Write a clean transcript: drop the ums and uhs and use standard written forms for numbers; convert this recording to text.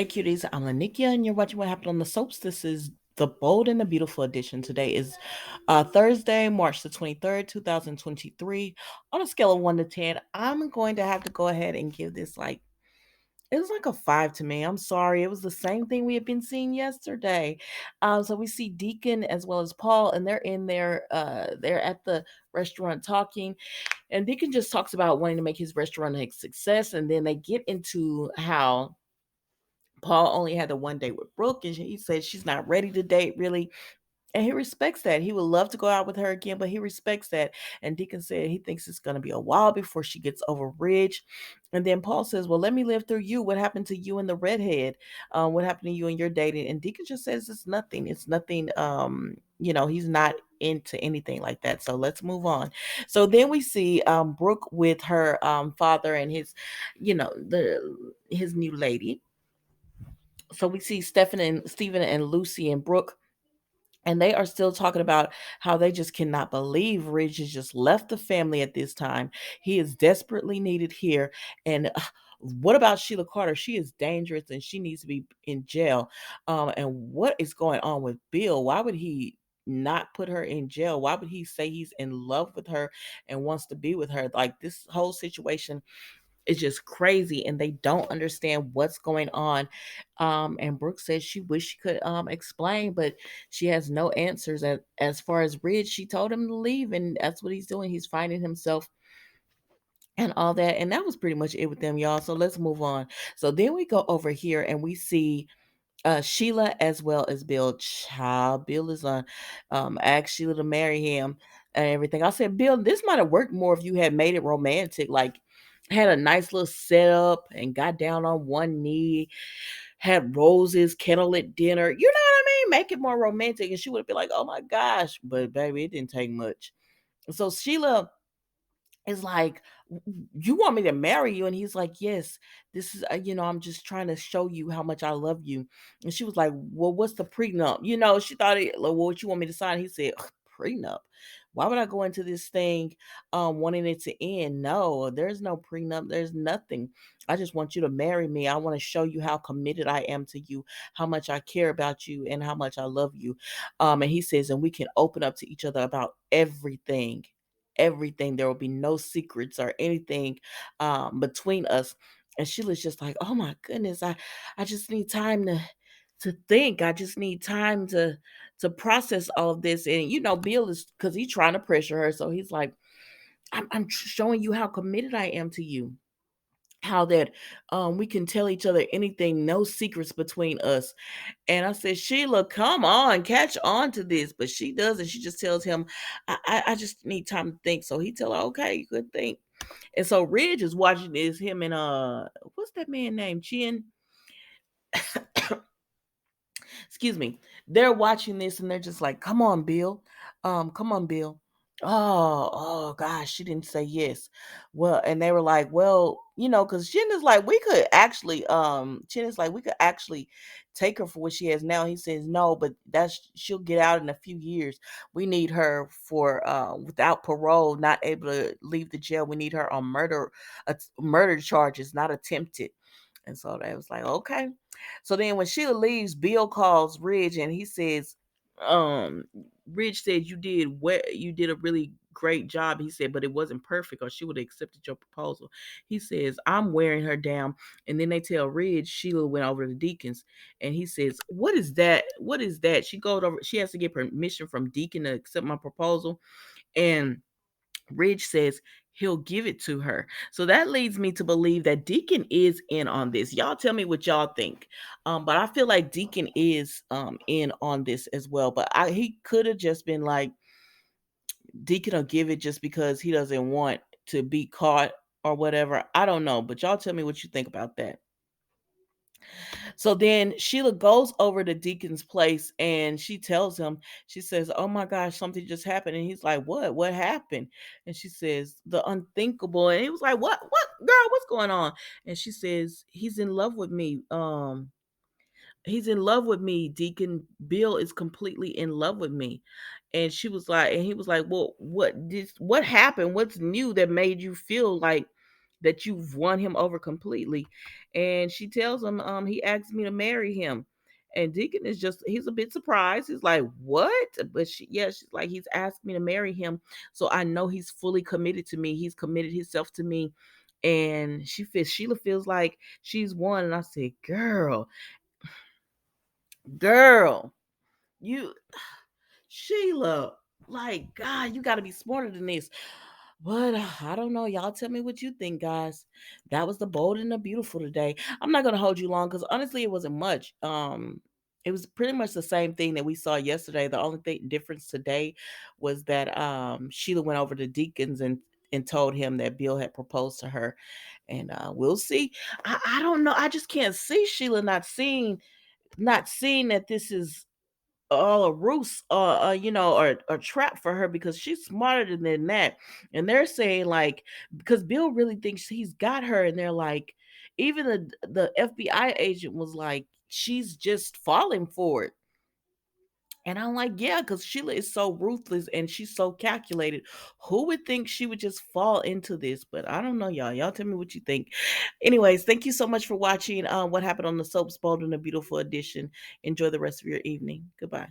Hey cuties, I'm Lanikia and you're watching What Happened on the Soaps. This is the Bold and the Beautiful edition. Today is Thursday, March the 23rd, 2023. On a scale of 1 to 10, I'm going to have to go ahead and give this it was like a 5 to me. I'm sorry. It was the same thing we had been seeing yesterday. So we see Deacon as well as Paul, and they're in there, they're at the restaurant talking, and Deacon just talks about wanting to make his restaurant a success, and then they get into how Paul only had the one date with Brooke, and he said she's not ready to date really. And he respects that. He would love to go out with her again, but he respects that. And Deacon said he thinks it's going to be a while before she gets over Ridge. And then Paul says, well, let me live through you. What happened to you and the redhead? What happened to you and your dating? And Deacon just says it's nothing. It's nothing. He's not into anything like that. So let's move on. So then we see Brooke with her father and his new lady. So we see Stephen and Lucy and Brooke, and they are still talking about how they just cannot believe Ridge has just left the family at this time. He is desperately needed here. And what about Sheila Carter? She is dangerous and she needs to be in jail. And what is going on with Bill? Why would he not put her in jail? Why would he say he's in love with her and wants to be with her? Like, this whole situation is just crazy and they don't understand what's going on. And Brooke says she wish she could explain, but she has no answers. As far as Ridge, she told him to leave, and that's what he's doing. He's finding himself and all that. And that was pretty much it with them, y'all. So let's move on. So then we go over here and we see Sheila as well as Bill. Child, Bill is on asked Sheila to marry him and everything. I said, Bill, this might have worked more if you had made it romantic, like had a nice little setup and got down on one knee, had roses, candlelit dinner. You know what I mean? Make it more romantic. And she would have been like, oh my gosh. But baby, it didn't take much. So Sheila is like, you want me to marry you? And he's like, yes, this is, I'm just trying to show you how much I love you. And she was like, well, what's the prenup? She thought, like, well, what you want me to sign? He said, prenup. Why would I go into this thing wanting it to end? No, there's no prenup. There's nothing. I just want you to marry me. I want to show you how committed I am to you, how much I care about you, and how much I love you. And he says, and we can open up to each other about everything. Everything. There will be no secrets or anything between us. And Sheila's just like, oh my goodness, I just need time to think. I just need time to process all of this. And Bill is, because he's trying to pressure her. So he's like, I'm showing you how committed I am to you. How that we can tell each other anything, no secrets between us. And I said, Sheila, come on, catch on to this. But she doesn't. She just tells him, I just need time to think. So he tell her, okay, you could think. And so Ridge is watching this, him and what's that man named? Chin? Excuse me. They're watching this and they're just like, come on, Bill. Come on, Bill. Oh gosh, she didn't say yes. Well, and they were like, well, because Chin is like, we could actually take her for what she has now. He says no, but she'll get out in a few years. We need her for without parole, not able to leave the jail. We need her on murder charges, not attempted. And so they was like, okay. So then when Sheila leaves, Bill calls Ridge and he says, um, Ridge said you did a really great job. He said, but it wasn't perfect or she would have accepted your proposal. He says, I'm wearing her down. And then they tell Ridge Sheila went over to Deacon's and he says, what is that? What is that? She has to get permission from Deacon to accept my proposal. And Ridge says he'll give it to her. So that leads me to believe that Deacon is in on this. Y'all tell me what y'all think. But I feel like Deacon is in on this as well. But he could have just been like, Deacon will give it just because he doesn't want to be caught or whatever. I don't know. But y'all tell me what you think about that. So then Sheila goes over to Deacon's place and she tells him, she says, oh my gosh, something just happened. And he's like, what? What happened? And she says, the unthinkable. And he was like, what, girl, what's going on? And she says, he's in love with me. He's in love with me. Deacon Bill is completely in love with me. And she was like, and he was like, well, what happened? What's new that made you feel like that you've won him over completely. And she tells him, he asked me to marry him. And Deacon is just, he's a bit surprised. He's like, what? But yeah, she's like, he's asked me to marry him. So I know he's fully committed to me. He's committed himself to me. And Sheila feels like she's won. And I said, girl, you, Sheila, like, God, you got to be smarter than this. But I don't know. Y'all tell me what you think, guys. That was the bold and the beautiful today. I'm not gonna hold you long because honestly, it wasn't much. It was pretty much the same thing that we saw yesterday. The only thing difference today was that Sheila went over to Deacons and told him that Bill had proposed to her, and we'll see. I don't know. I just can't see Sheila not seeing that this is all a ruse or a trap for her because she's smarter than that. And they're saying like because Bill really thinks he's got her, and they're like, even the FBI agent was like, she's just falling for it. And I'm like, yeah, because Sheila is so ruthless and she's so calculated. Who would think she would just fall into this? But I don't know, y'all. Y'all tell me what you think. Anyways, thank you so much for watching What Happened on the Soaps Bold and a Beautiful Edition. Enjoy the rest of your evening. Goodbye.